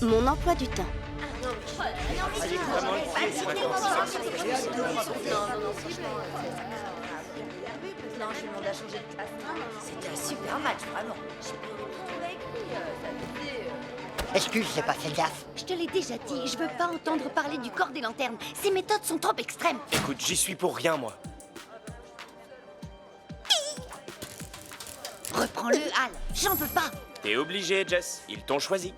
Mon emploi du temps. C'était un super match, vraiment. Excuse, j'ai pas fait gaffe. Je te l'ai déjà dit, je veux pas entendre parler du corps des lanternes. Ces méthodes sont trop extrêmes. Écoute, j'y suis pour rien, moi. Reprends-le, Hal. J'en veux pas. T'es obligé, Jess. Ils t'ont choisi.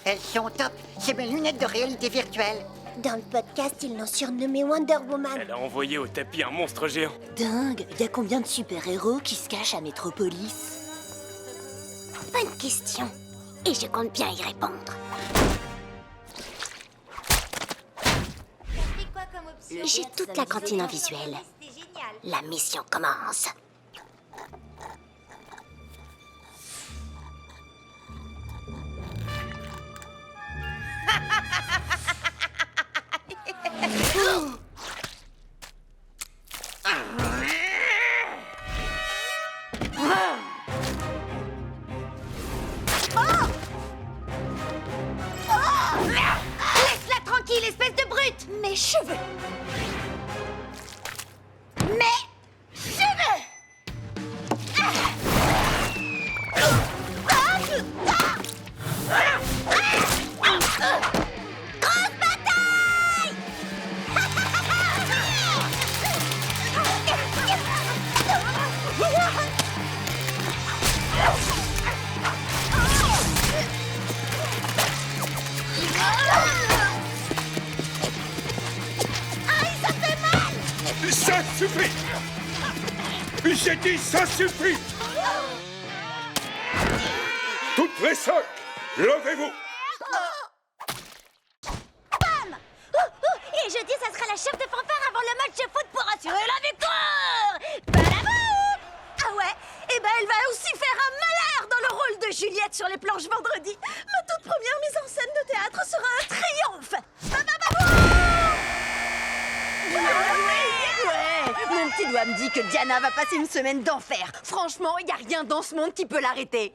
Elles sont top. C'est mes lunettes de réalité virtuelle. Dans le podcast, ils l'ont surnommé Wonder Woman. Elle a envoyé au tapis un monstre géant. Dingue, y a combien de super-héros qui se cachent à Metropolis? Bonne question. Et je compte bien y répondre. J'ai toute la cantine en visuel. La mission commence. Laisse-la tranquille, espèce de brute! Mes cheveux. Ça suffit! J'ai dit ça suffit! Toutes les 5, levez-vous! Et jeudi, ça sera la chef de fanfare avant le match de foot pour assurer la victoire. Balaboum! Ah ouais? Eh ben, elle va aussi faire un malheur dans le rôle de Juliette sur les planches vendredi. Ma toute première mise en scène de théâtre sera un triomphe. Ouais, mon petit doigt me dit que Diana va passer une semaine d'enfer. Franchement, y a rien dans ce monde qui peut l'arrêter.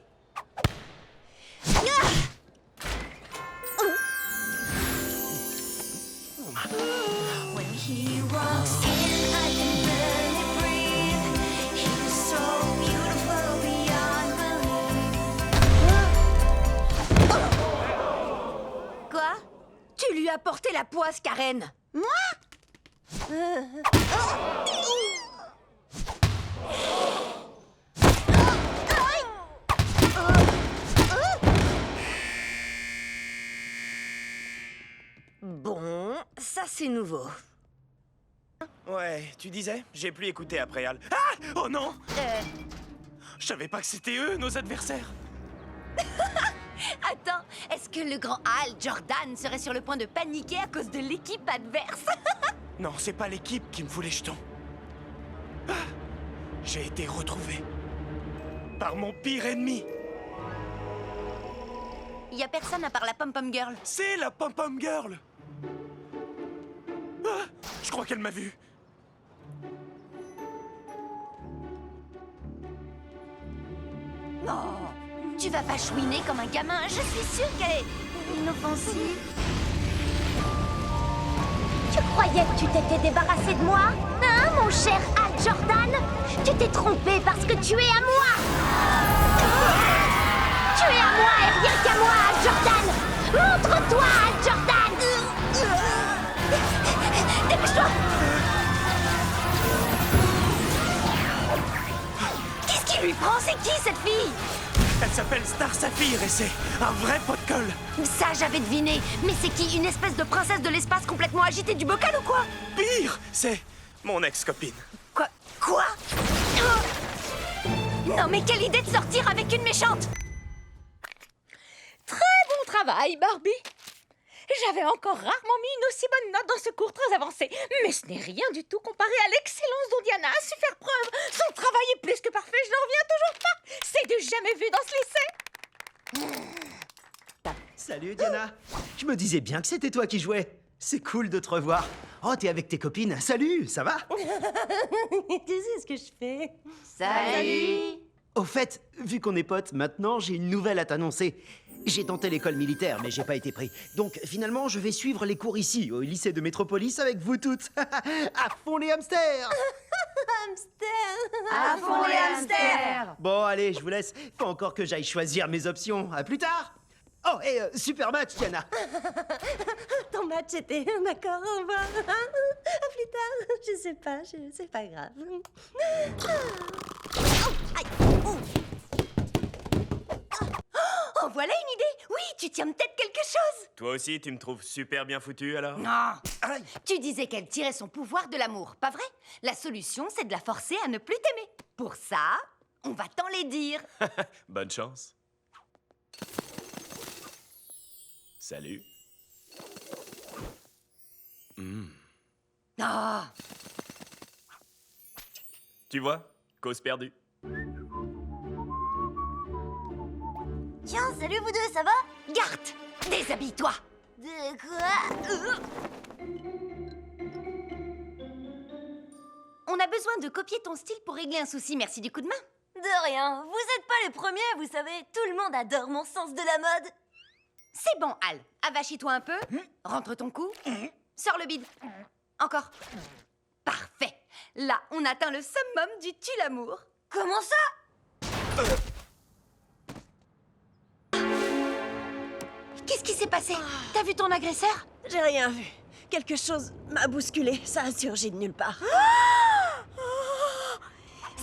Quoi? Tu lui as porté la poisse, Karen. Moi? Bon, ça c'est nouveau. Ouais, tu disais? J'ai plus écouté après Al. Ah! Oh non! Je savais pas que c'était eux, nos adversaires. Attends, est-ce que le grand Hal Jordan serait sur le point de paniquer à cause de l'équipe adverse? Non, c'est pas l'équipe qui me fout les jetons. Ah! J'ai été retrouvé par mon pire ennemi. Y a personne à part la Pom-Pom Girl. C'est la Pom-Pom Girl. Ah! Je crois qu'elle m'a vu. Non, tu vas pas chouiner comme un gamin, je suis sûre qu'elle est inoffensive. Tu croyais que tu t'étais débarrassé de moi? Hein, mon cher Hal Jordan? Tu t'es trompé parce que tu es à moi! Tu es à moi et rien qu'à moi, Hal Jordan! Montre-toi, Hal Jordan! Dépêche-toi! Qu'est-ce qui lui prend? C'est qui cette fille? Elle s'appelle Star Sapphire et c'est un vrai pot de colle. Ça, j'avais deviné. Mais c'est qui? Une espèce de princesse de l'espace complètement agitée du bocal ou quoi? Pire, c'est mon ex-copine. Quoi? Non mais quelle idée de sortir avec une méchante! Très bon travail, Barbie. J'avais encore rarement mis une aussi bonne note dans ce cours très avancé. Mais ce n'est rien du tout comparé à l'excellence dont Diana a su faire preuve. Son travail est plus que parfait, je n'en reviens toujours pas. C'est du jamais vu dans ce lycée. Salut Diana. Je me disais bien que c'était toi qui jouais. C'est cool de te revoir. Oh, t'es avec tes copines. Salut, ça va? Tu sais ce que je fais? Salut! Au fait, vu qu'on est potes, maintenant j'ai une nouvelle à t'annoncer. J'ai tenté l'école militaire, mais j'ai pas été pris. Donc finalement, je vais suivre les cours ici, au lycée de Métropolis, avec vous toutes. À fond les hamsters! Hamster. À fond les hamsters! Bon, allez, je vous laisse. Faut encore que j'aille choisir mes options. À plus tard! Oh, et super match, Diana! Ton match était d'accord, au revoir. À plus tard. Je sais pas, c'est pas grave. Oh, aïe. Oh. Oh, voilà une idée. Oui, tu tiens peut-être quelque chose. Toi aussi, tu me trouves super bien foutu, alors? Non. Tu disais qu'elle tirait son pouvoir de l'amour, pas vrai? La solution, c'est de la forcer à ne plus t'aimer. Pour ça, on va t'en les dire. Bonne chance. Salut. Ah. Tu vois? Cause perdue. Tiens, salut vous deux, ça va? Gart, déshabille-toi. De quoi? On a besoin de copier ton style pour régler un souci, merci du coup de main. De rien. Vous êtes pas les premiers, vous savez. Tout le monde adore mon sens de la mode. C'est bon, Al. Avachis-toi un peu. Rentre ton cou. Sors le bide. Encore. Parfait. Là, on atteint le summum du tue-l'amour. Comment ça? Qu'est-ce qui s'est passé? T'as vu ton agresseur? J'ai rien vu. Quelque chose m'a bousculé. Ça a surgi de nulle part.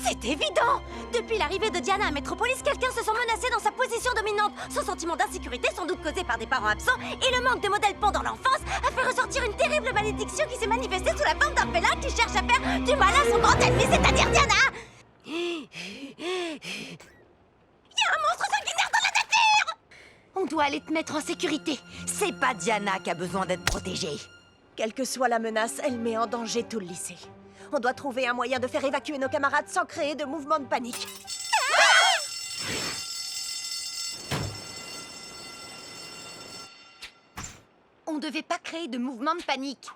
C'est évident! Depuis l'arrivée de Diana à Metropolis, quelqu'un se sent menacé dans sa position dominante. Son sentiment d'insécurité, sans doute causé par des parents absents, et le manque de modèles pendant l'enfance, a fait ressortir une terrible malédiction qui s'est manifestée sous la forme d'un félin qui cherche à faire du mal à son grand ennemi, c'est-à-dire Diana! Il y a un monstre sanguinaire dans la nature! On doit aller te mettre en sécurité. C'est pas Diana qui a besoin d'être protégée. Quelle que soit la menace, elle met en danger tout le lycée. On doit trouver un moyen de faire évacuer nos camarades sans créer de mouvement de panique. On devait pas créer de mouvement de panique.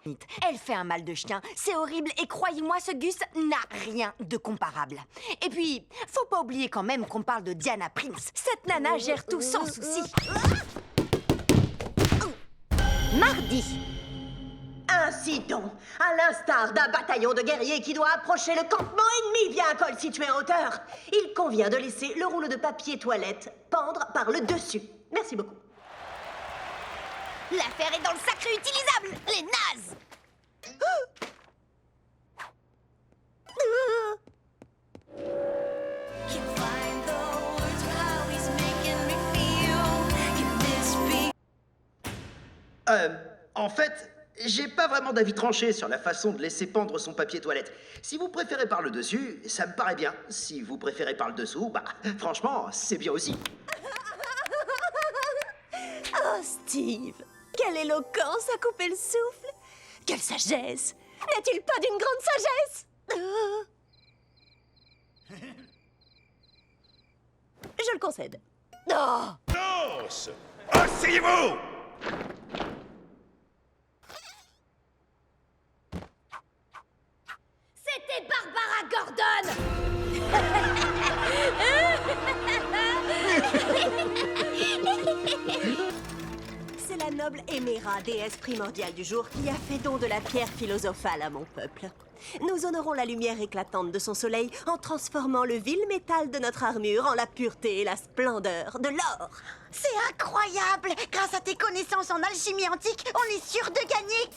Elle fait un mal de chien, c'est horrible, et croyez-moi, ce Gus n'a rien de comparable. Et puis, faut pas oublier quand même qu'on parle de Diana Prince. Cette nana gère tout sans souci. Mardi. Ainsi donc, à l'instar d'un bataillon de guerriers qui doit approcher le campement ennemi via un col situé en hauteur, il convient de laisser le rouleau de papier toilette pendre par le dessus. Merci beaucoup. L'affaire est dans le sac réutilisable, les nazes. En fait, j'ai pas vraiment d'avis tranché sur la façon de laisser pendre son papier toilette. Si vous préférez par le dessus, ça me paraît bien. Si vous préférez par le dessous, bah, franchement, c'est bien aussi. Oh, Steve, quelle éloquence à couper le souffle. Quelle sagesse. N'est-il pas d'une grande sagesse? Je le concède. Oh. Tous! Asseyez-vous! C'était Barbara Gordon. C'est la noble Éméra, déesse primordiale du jour, qui a fait don de la pierre philosophale à mon peuple. Nous honorons la lumière éclatante de son soleil en transformant le vil métal de notre armure en la pureté et la splendeur de l'or. C'est incroyable! Grâce à tes connaissances en alchimie antique, on est sûr de gagner!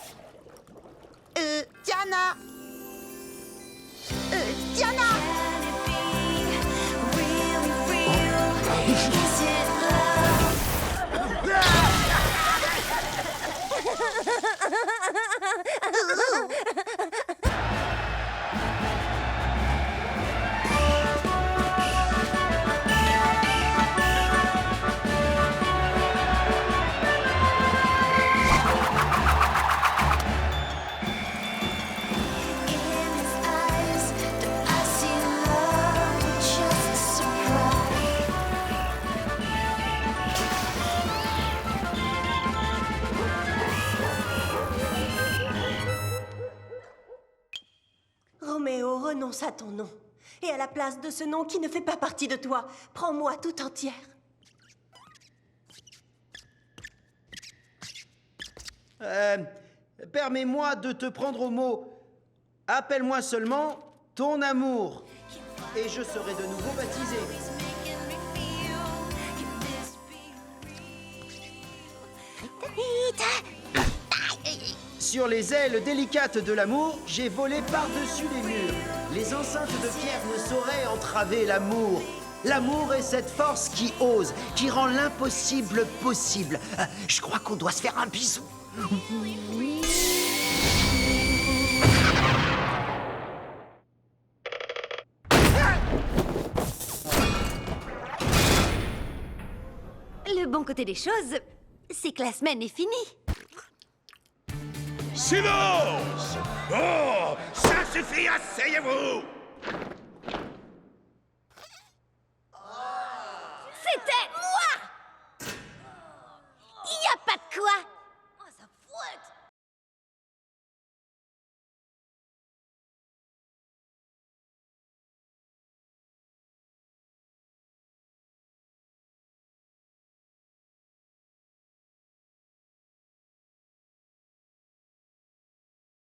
Diana! Diana! Roméo, renonce à ton nom. Et à la place de ce nom qui ne fait pas partie de toi, prends-moi tout entière. Permets-moi de te prendre au mot. Appelle-moi seulement ton amour. Et je serai de nouveau baptisé. Sur les ailes délicates de l'amour, j'ai volé par-dessus les murs. Les enceintes de pierre ne sauraient entraver l'amour. L'amour est cette force qui ose, qui rend l'impossible possible. Je crois qu'on doit se faire un bisou. Le bon côté des choses, c'est que la semaine est finie. Silence! Oh, ça suffit, asseyez-vous! C'était moi! Y a pas de quoi!